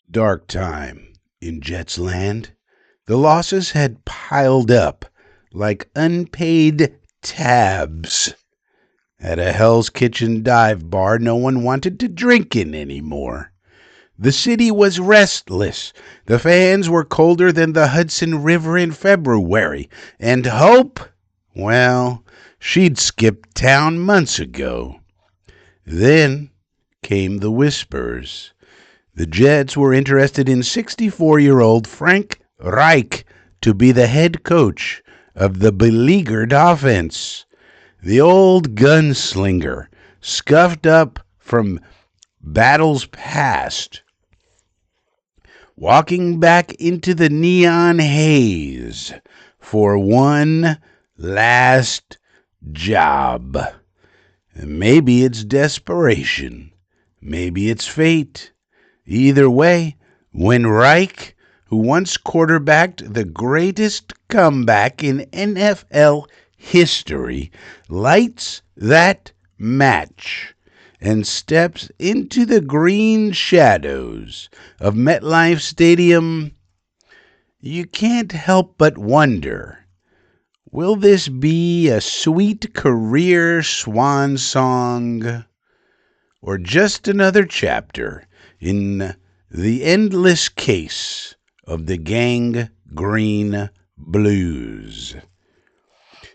Dark time in Jets land. The losses had piled up like unpaid tabs. At a Hell's Kitchen dive bar no one wanted to drink in anymore. The city was restless. The fans were colder than the Hudson River in February. And hope? Well, she'd skipped town months ago. Then came the whispers. The Jets were interested in 64-year-old Frank Reich to be the head coach of the beleaguered offense. The old gunslinger, scuffed up from battles past, walking back into the neon haze for one last job. Maybe it's desperation. Maybe it's fate. Either way, when Reich, who once quarterbacked the greatest comeback in NFL history, lights that match and steps into the green shadows of MetLife Stadium, you can't help but wonder, will this be a sweet career swan song or just another chapter in the endless case of the Gang Green Blues?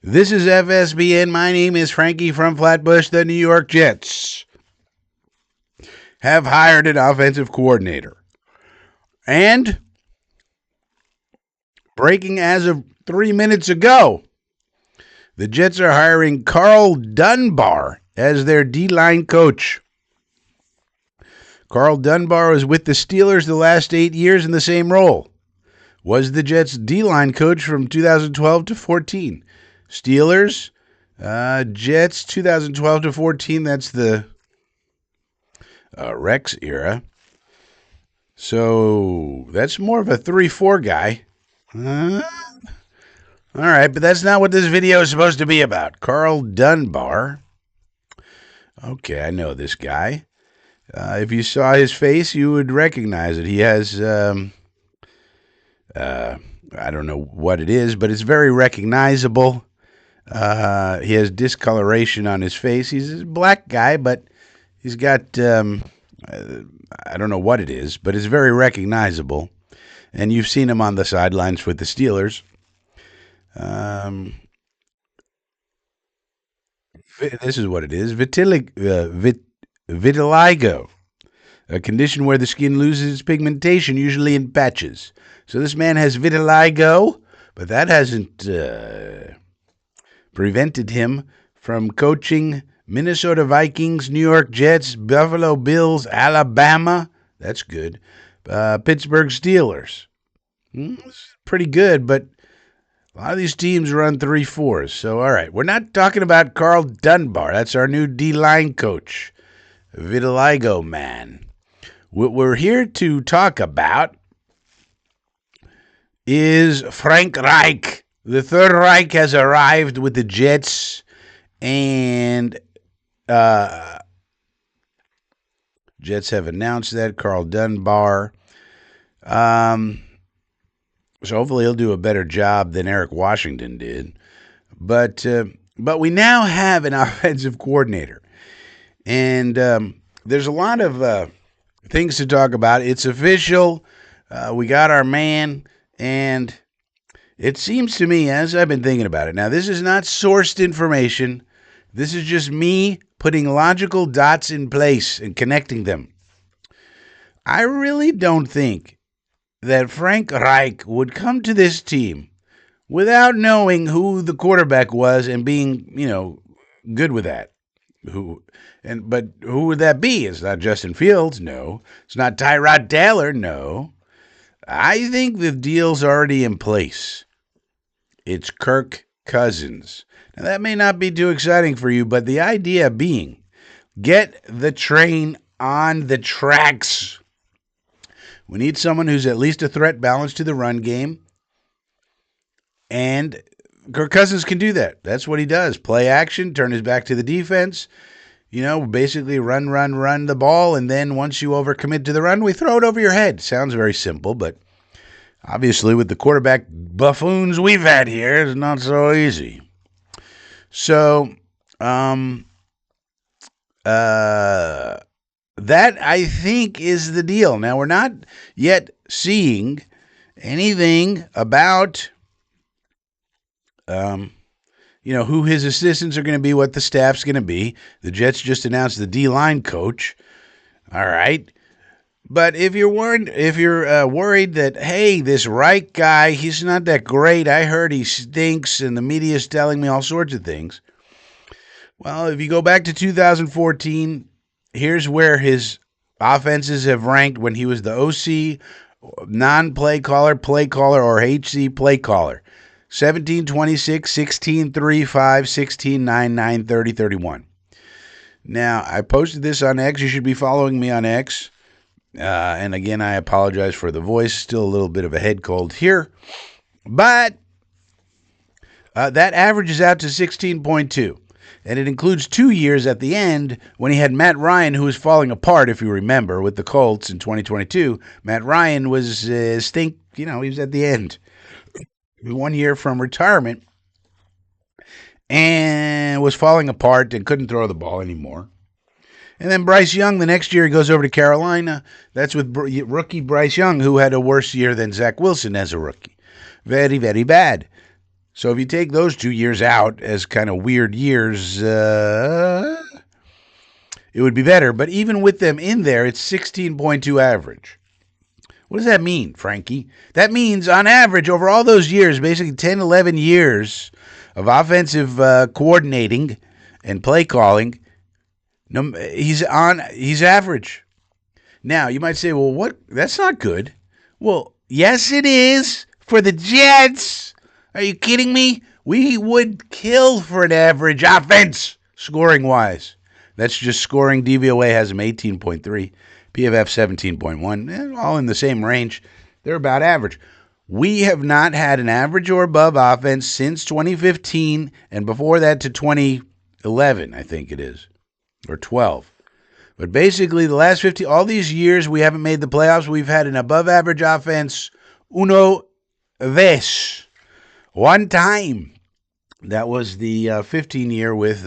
This is FSBN. My name is Frankie from Flatbush. The New York Jets have hired an offensive coordinator. And breaking as of 3 minutes ago, the Jets are hiring Carl Dunbar as their D-line coach. Carl Dunbar was with the Steelers the last 8 years in the same role. Was the Jets' D-line coach from 2012 to 14. Steelers, Jets 2012 to 14. That's the Rex era. So that's more of a 3-4 guy. All right, but that's not what this video is supposed to be about. Carl Dunbar. Okay, I know this guy. If you saw his face, you would recognize it. He has, I don't know what it is, but it's very recognizable. He has discoloration on his face. He's a black guy, but he's got, I don't know what it is, but it's very recognizable. And you've seen him on the sidelines with the Steelers. This is what it is. Vitiligo, a condition where the skin loses its pigmentation, usually in patches. So this man has vitiligo, but that hasn't prevented him from coaching Minnesota Vikings, New York Jets, Buffalo Bills, Alabama. That's good. Pittsburgh Steelers. It's pretty good, but a lot of these teams run 3-4s. So, all right, we're not talking about Carl Dunbar. That's our new D-line coach, Vitiligo man. What we're here to talk about is Frank Reich. The Third Reich has arrived with the Jets, and Jets have announced that. Carl Dunbar. So hopefully he'll do a better job than Eric Washington did. But we now have an offensive coordinator. And there's a lot of things to talk about. It's official. We got our man. And it seems to me, as I've been thinking about it, now this is not sourced information. This is just me putting logical dots in place and connecting them. I really don't think that Frank Reich would come to this team without knowing who the quarterback was and being, good with that. But who would that be? It's not Justin Fields, no. It's not Tyrod Taylor, no. I think the deal's already in place. It's Kirk Cousins. Now, that may not be too exciting for you, but the idea being, get the train on the tracks. We need someone who's at least a threat balance to the run game. And Kirk Cousins can do that. That's what he does. Play action, turn his back to the defense. basically run the ball, and then once you overcommit to the run, we throw it over your head. Sounds very simple, but obviously with the quarterback buffoons we've had here, it's not so easy. So, that I think is the deal. Now, we're not yet seeing anything about who his assistants are going to be, what the staff's going to be. The Jets just announced the D-line coach. All right. But if you're worried that, hey, this Reich guy, he's not that great. I heard he stinks, and the media's telling me all sorts of things. Well, if you go back to 2014, here's where his offenses have ranked when he was the OC, non-play caller, or HC play caller. 17, 26, 16, 3, 5, 16, 9, 9, 30, 31. Now, I posted this on X. You should be following me on X. And again, I apologize for the voice. Still a little bit of a head cold here. But that averages out to 16.2. And it includes 2 years at the end when he had Matt Ryan, who was falling apart, if you remember, with the Colts in 2022. Matt Ryan was he was at the end. 1 year from retirement and was falling apart and couldn't throw the ball anymore. And then Bryce Young, the next year he goes over to Carolina. That's with rookie Bryce Young, who had a worse year than Zach Wilson as a rookie. Very, very bad. So if you take those 2 years out as kind of weird years, it would be better. But even with them in there, it's 16.2 average. What does that mean, Frankie? That means, on average, over all those years, basically 10, 11 years of offensive coordinating and play calling, he's average. Now, you might say, well, what? That's not good. Well, yes, it is for the Jets. Are you kidding me? We would kill for an average offense, scoring-wise. That's just scoring. DVOA has him 18.3. PFF 17.1, all in the same range. They're about average. We have not had an average or above offense since 2015, and before that to 2011, I think it is, or 12. But basically, the last 50, all these years, we haven't made the playoffs. We've had an above-average offense uno vez, one time. That was the 15 year with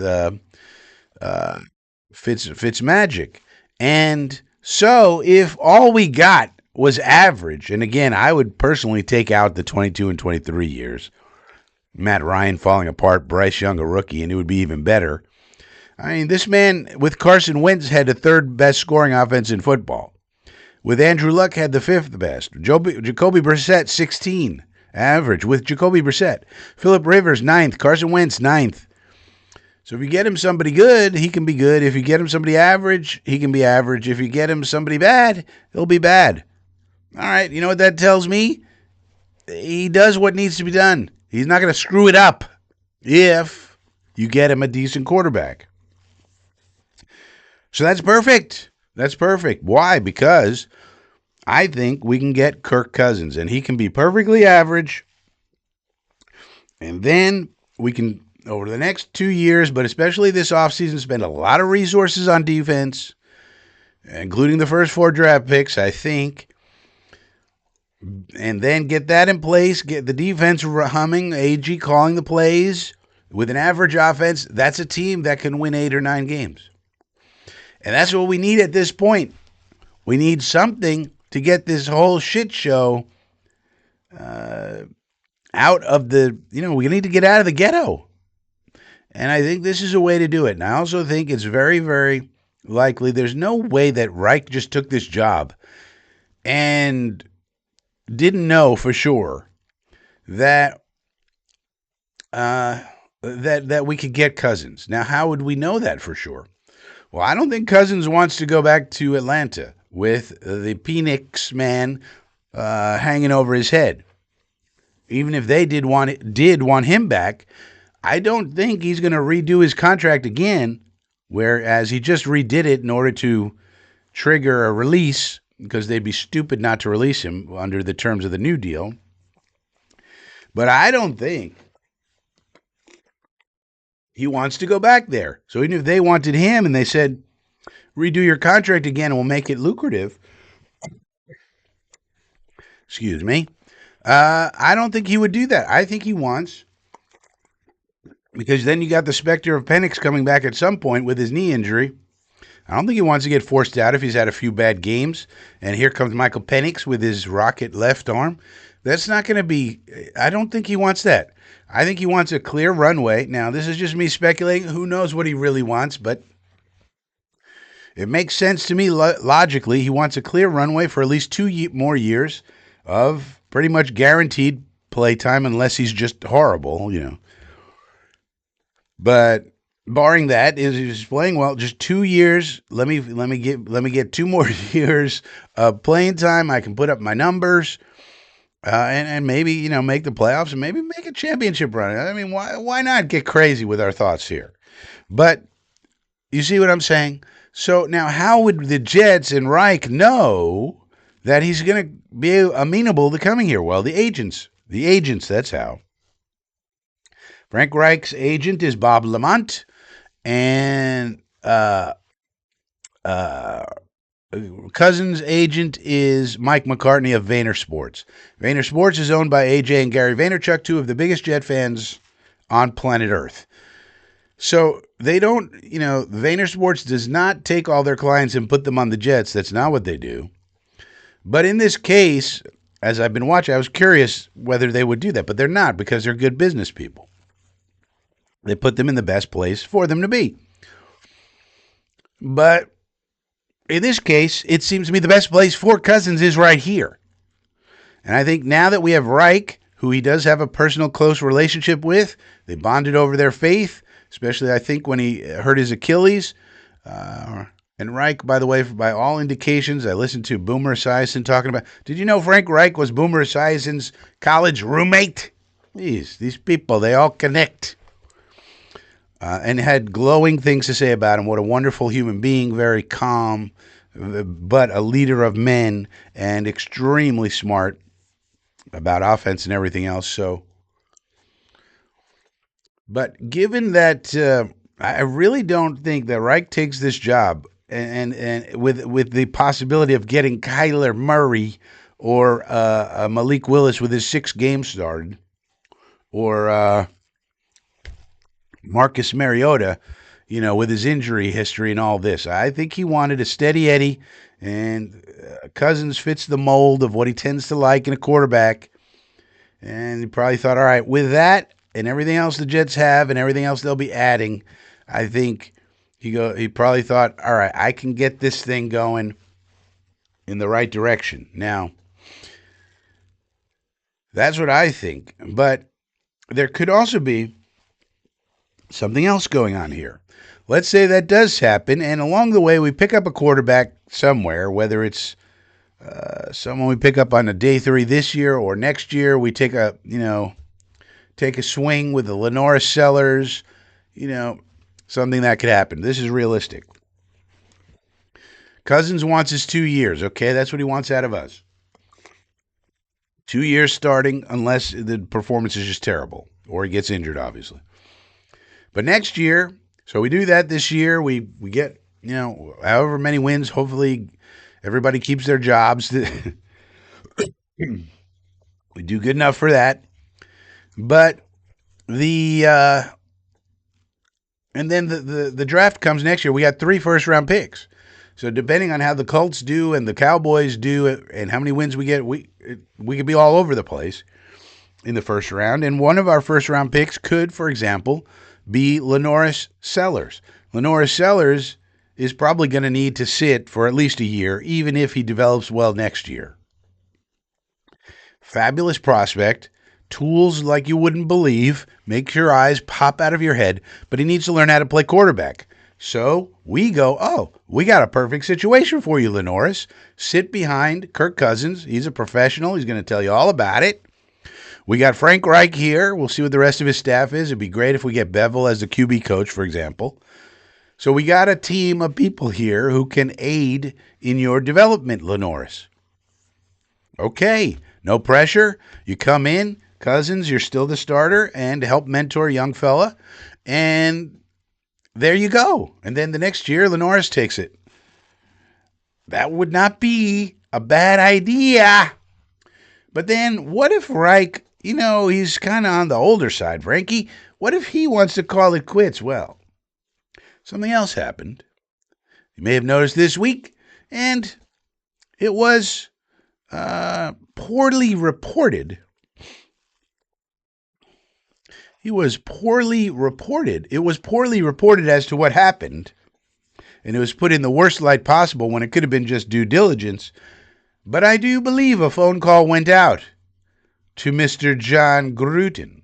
Fitzmagic. And so if all we got was average, and again, I would personally take out the 22 and 23 years, Matt Ryan falling apart, Bryce Young a rookie, and it would be even better. I mean, this man with Carson Wentz had the third best scoring offense in football. With Andrew Luck had the fifth best. Jacoby Brissett, 16 average with Jacoby Brissett. Phillip Rivers, 9th. Carson Wentz, 9th. So if you get him somebody good, he can be good. If you get him somebody average, he can be average. If you get him somebody bad, he'll be bad. All right, you know what that tells me? He does what needs to be done. He's not going to screw it up if you get him a decent quarterback. So that's perfect. That's perfect. Why? Because I think we can get Kirk Cousins, and he can be perfectly average. And then we can, over the next 2 years, but especially this offseason, spend a lot of resources on defense, including the first 4 draft picks, I think. And then get that in place, get the defense humming, AG calling the plays. With an average offense, that's a team that can win 8 or 9 games. And that's what we need at this point. We need something to get this whole shit show out of the, we need to get out of the ghetto. And I think this is a way to do it. And I also think it's very, very likely there's no way that Reich just took this job and didn't know for sure that that we could get Cousins. Now, how would we know that for sure? Well, I don't think Cousins wants to go back to Atlanta with the Phoenix man hanging over his head. Even if they did want him back, I don't think he's going to redo his contract again, whereas he just redid it in order to trigger a release, because they'd be stupid not to release him under the terms of the new deal. But I don't think he wants to go back there. So even if they wanted him and they said, redo your contract again and we'll make it lucrative, excuse me, I don't think he would do that. I think he wants, because then you got the specter of Penix coming back at some point with his knee injury. I don't think he wants to get forced out if he's had a few bad games. And here comes Michael Penix with his rocket left arm. That's not going to be, I don't think he wants that. I think he wants a clear runway. Now, this is just me speculating. Who knows what he really wants, but it makes sense to me logically. He wants a clear runway for at least more years of pretty much guaranteed play time, unless he's just horrible, But barring that, is he's playing well. Just 2 years. Let me get 2 more years of playing time. I can put up my numbers, and maybe make the playoffs and maybe make a championship run. I mean, why not get crazy with our thoughts here? But you see what I'm saying? So now, how would the Jets and Reich know that he's going to be amenable to coming here? Well, the agents. That's how. Frank Reich's agent is Bob Lamont, and Cousins' agent is Mike McCartney of Vayner Sports. Vayner Sports is owned by AJ and Gary Vaynerchuk, two of the biggest Jet fans on planet Earth. So they don't, Vayner Sports does not take all their clients and put them on the Jets. That's not what they do. But in this case, as I've been watching, I was curious whether they would do that, but they're not, because they're good business people. They put them in the best place for them to be. But in this case, it seems to me the best place for Cousins is right here. And I think now that we have Reich, who he does have a personal close relationship with, they bonded over their faith, especially I think when he hurt his Achilles. And Reich, by the way, by all indications, I listened to Boomer Esiason talking about, did you know Frank Reich was Boomer Esiason's college roommate? These people, they all connect. And had glowing things to say about him. What a wonderful human being, very calm, but a leader of men, and extremely smart about offense and everything else. So, but given that, I really don't think that Reich takes this job, and with the possibility of getting Kyler Murray or Malik Willis with his 6th game started, or Marcus Mariota, with his injury history and all this. I think he wanted a steady Eddie, and Cousins fits the mold of what he tends to like in a quarterback. And he probably thought, all right, with that and everything else the Jets have and everything else they'll be adding, I think he probably thought, all right, I can get this thing going in the right direction. Now, that's what I think. But there could also be something else going on here. Let's say that does happen, and along the way we pick up a quarterback somewhere, whether it's someone we pick up on a day 3 this year or next year. We take a swing with the Lenora Sellers, something that could happen. This is realistic. Cousins wants his 2 years, okay? That's what he wants out of us. 2 years starting, unless the performance is just terrible or he gets injured, obviously. But next year, so we do that this year. We get, however many wins. Hopefully everybody keeps their jobs. We do good enough for that. But and then the draft comes next year. We got 3 first-round picks. So depending on how the Colts do and the Cowboys do and how many wins we get, we could be all over the place in the first round. And one of our first-round picks could, for example, be Lenoris Sellers. Lenoris Sellers is probably going to need to sit for at least a year, even if he develops well next year. Fabulous prospect. Tools like you wouldn't believe. Makes your eyes pop out of your head. But he needs to learn how to play quarterback. So we go, we got a perfect situation for you, Lenoris. Sit behind Kirk Cousins. He's a professional. He's going to tell you all about it. We got Frank Reich here. We'll see what the rest of his staff is. It'd be great if we get Bevel as the QB coach, for example. So we got a team of people here who can aid in your development, Lenoris. Okay, no pressure. You come in, Cousins, you're still the starter and help mentor a young fella. And there you go. And then the next year, Lenoris takes it. That would not be a bad idea. But then what if Reich, he's kind of on the older side, Frankie. What if he wants to call it quits? Well, something else happened. You may have noticed this week, and it was poorly reported. It was poorly reported as to what happened, and it was put in the worst light possible when it could have been just due diligence. But I do believe a phone call went out to Mr. John Gruden.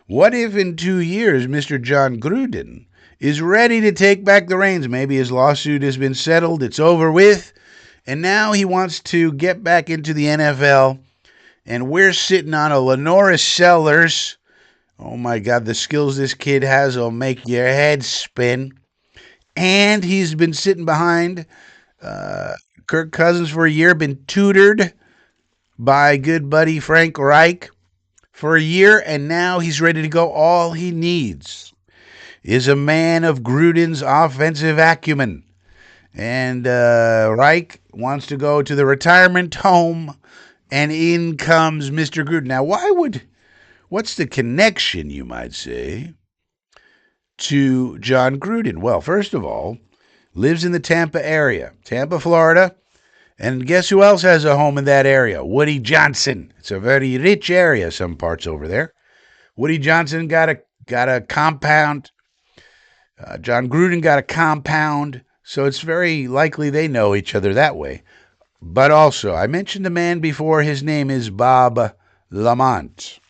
What if in 2 years Mr. John Gruden is ready to take back the reins? Maybe his lawsuit has been settled, it's over with, and now he wants to get back into the NFL, and we're sitting on a Lenoris Sellers. Oh my God, the skills this kid has will make your head spin. And he's been sitting behind Kirk Cousins for a year, been tutored by good buddy Frank Reich for a year, and now he's ready to go. All he needs is a man of Gruden's offensive acumen. And Reich wants to go to the retirement home, and in comes Mr. Gruden. Now, what's the connection, you might say, to John Gruden? Well, first of all, lives in the Tampa area, Tampa, Florida. And guess who else has a home in that area? Woody Johnson. It's a very rich area, some parts over there. Woody Johnson got a compound. John Gruden got a compound. So it's very likely they know each other that way. But also, I mentioned the man before. His name is Bob Lamont.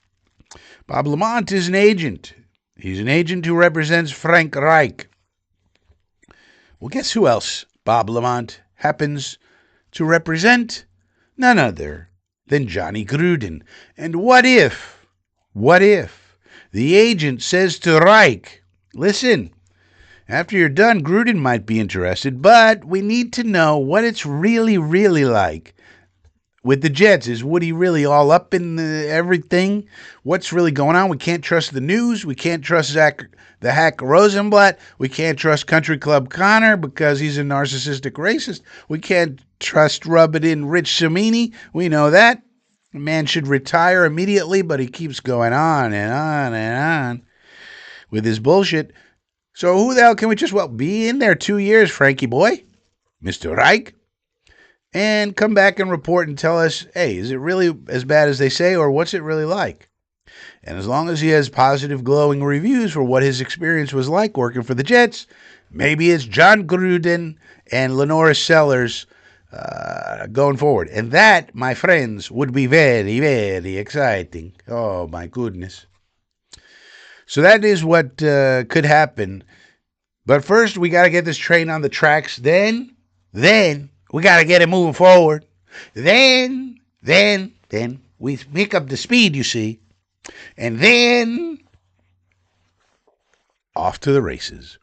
Bob Lamont is an agent. He's an agent who represents Frank Reich. Well, guess who else Bob Lamont happens to represent? None other than Johnny Gruden. And what if the agent says to Reich, listen, after you're done, Gruden might be interested, but we need to know what it's really, really like with the Jets. Is Woody really all up in everything? What's really going on? We can't trust the news. We can't trust Zach the Hack Rosenblatt. We can't trust Country Club Connor because he's a narcissistic racist. We can't trust Rub It In Rich Samini. We know that. The man should retire immediately, but he keeps going on and on and on with his bullshit. So who the hell can we just, be in there 2 years, Frankie boy, Mr. Reich, and come back and report and tell us, hey, is it really as bad as they say, or what's it really like? And as long as he has positive, glowing reviews for what his experience was like working for the Jets, maybe it's John Gruden and Lenoris Sellers going forward. And that, my friends, would be very, very exciting. Oh, my goodness. So that is what could happen. But first, we got to get this train on the tracks. Then we got to get it moving forward. Then we pick up the speed, you see. And then off to the races.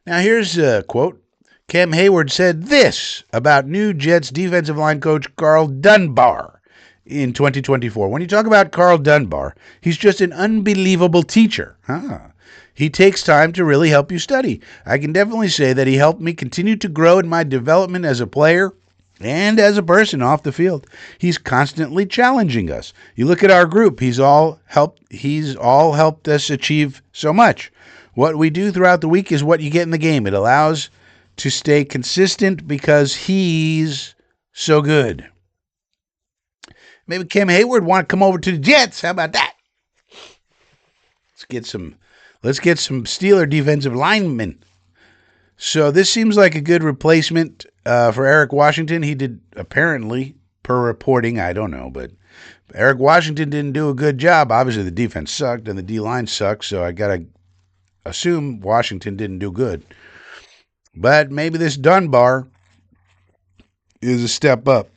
Now, here's a quote. Cam Hayward said this about new Jets defensive line coach Carl Dunbar in 2024. When you talk about Carl Dunbar, he's just an unbelievable teacher. He takes time to really help you study. I can definitely say that he helped me continue to grow in my development as a player and as a person off the field. He's constantly challenging us. You look at our group, he's all helped us achieve so much. What we do throughout the week is what you get in the game. It allows to stay consistent because he's so good. Maybe Cam Hayward want to come over to the Jets. How about that? Let's get some Steeler defensive linemen. So this seems like a good replacement for Eric Washington. He did, apparently, per reporting, I don't know, but Eric Washington didn't do a good job. Obviously, the defense sucked and the D-line sucked, so I got to assume Washington didn't do good. But maybe this Dunbar is a step up.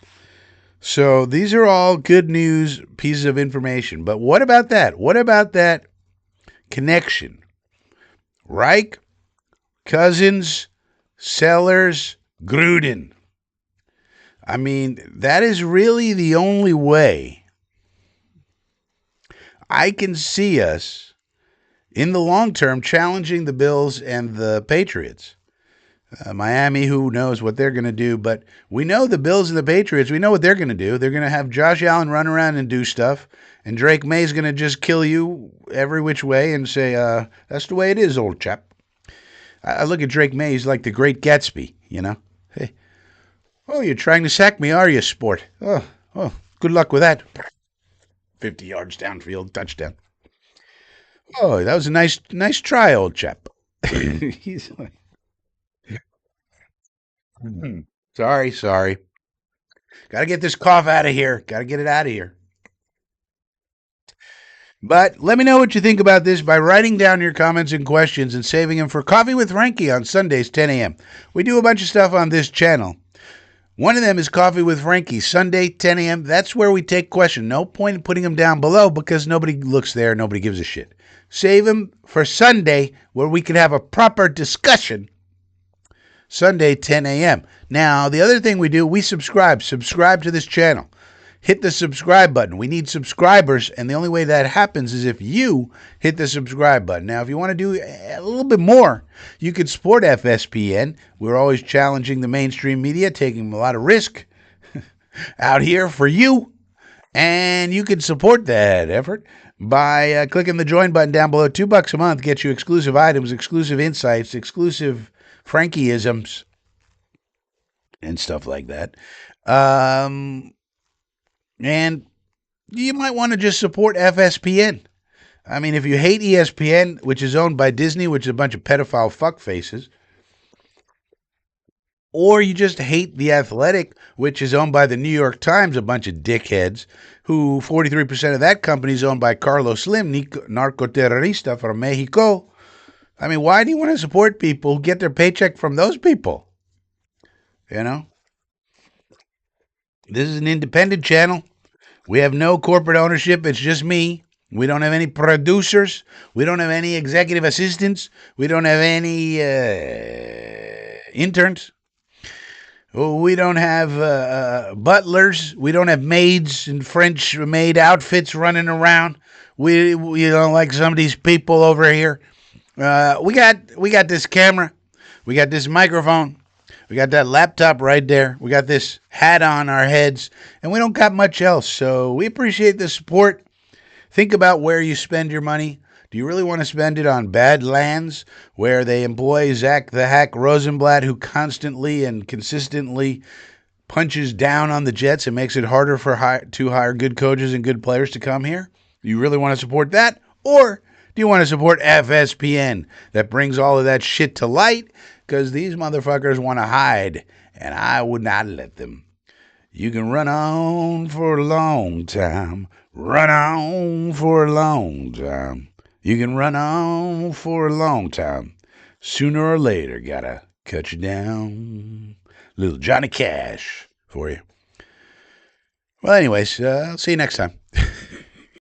So these are all good news pieces of information. But what about that? What about that connection? Reich, Cousins, Sellers, Gruden. I mean, that is really the only way I can see us in the long term challenging the Bills and the Patriots. Miami, who knows what they're going to do, but we know the Bills and the Patriots, we know what they're going to do. They're going to have Josh Allen run around and do stuff, and Drake May's going to just kill you every which way and say, that's the way it is, old chap. I look at Drake May, he's like the great Gatsby, you know? Hey, oh, you're trying to sack me, are you, sport? Oh, good luck with that. 50 yards downfield, touchdown. Oh, that was a nice try, old chap. He's like, sorry. Got to get this cough out of here. Got to get it out of here. But let me know what you think about this by writing down your comments and questions and saving them for Coffee with Frankie on Sundays, 10 a.m. We do a bunch of stuff on this channel. One of them is Coffee with Frankie, Sunday, 10 a.m. That's where we take questions. No point in putting them down below because nobody looks there. Nobody gives a shit. Save them for Sunday where we can have a proper discussion. Sunday, 10 a.m. Now, the other thing we do, we subscribe. Subscribe to this channel. Hit the subscribe button. We need subscribers, and the only way that happens is if you hit the subscribe button. Now, if you want to do a little bit more, you could support FSPN. We're always challenging the mainstream media, taking a lot of risk out here for you, and you can support that effort by clicking the join button down below. $2 a month gets you exclusive items, exclusive insights, exclusive Frankieisms, and stuff like that. And you might want to just support FSPN. I mean, if you hate ESPN, which is owned by Disney, which is a bunch of pedophile fuckfaces, or you just hate The Athletic, which is owned by the New York Times, a bunch of dickheads, who 43% of that company is owned by Carlos Slim, narcoterrorista from Mexico. I mean, why do you want to support people who get their paycheck from those people? You know? This is an independent channel. We have no corporate ownership. It's just me. We don't have any producers. We don't have any executive assistants. We don't have any interns. We don't have butlers. We don't have maids in French maid outfits running around. We don't like some of these people over here. We got this camera. We got this microphone. We got that laptop right there. We got this hat on our heads, and we don't got much else. So we appreciate the support. Think about where you spend your money. Do you really want to spend it on Badlands, where they employ Zach the Hack Rosenblatt, who constantly and consistently punches down on the Jets and makes it harder to hire good coaches and good players to come here? Do you really want to support that? Or do you want to support FSPN that brings all of that shit to light? Because these motherfuckers want to hide, and I would not let them. You can run on for a long time. Run on for a long time. You can run on for a long time. Sooner or later, gotta cut you down. Little Johnny Cash for you. Well, anyways, I'll see you next time.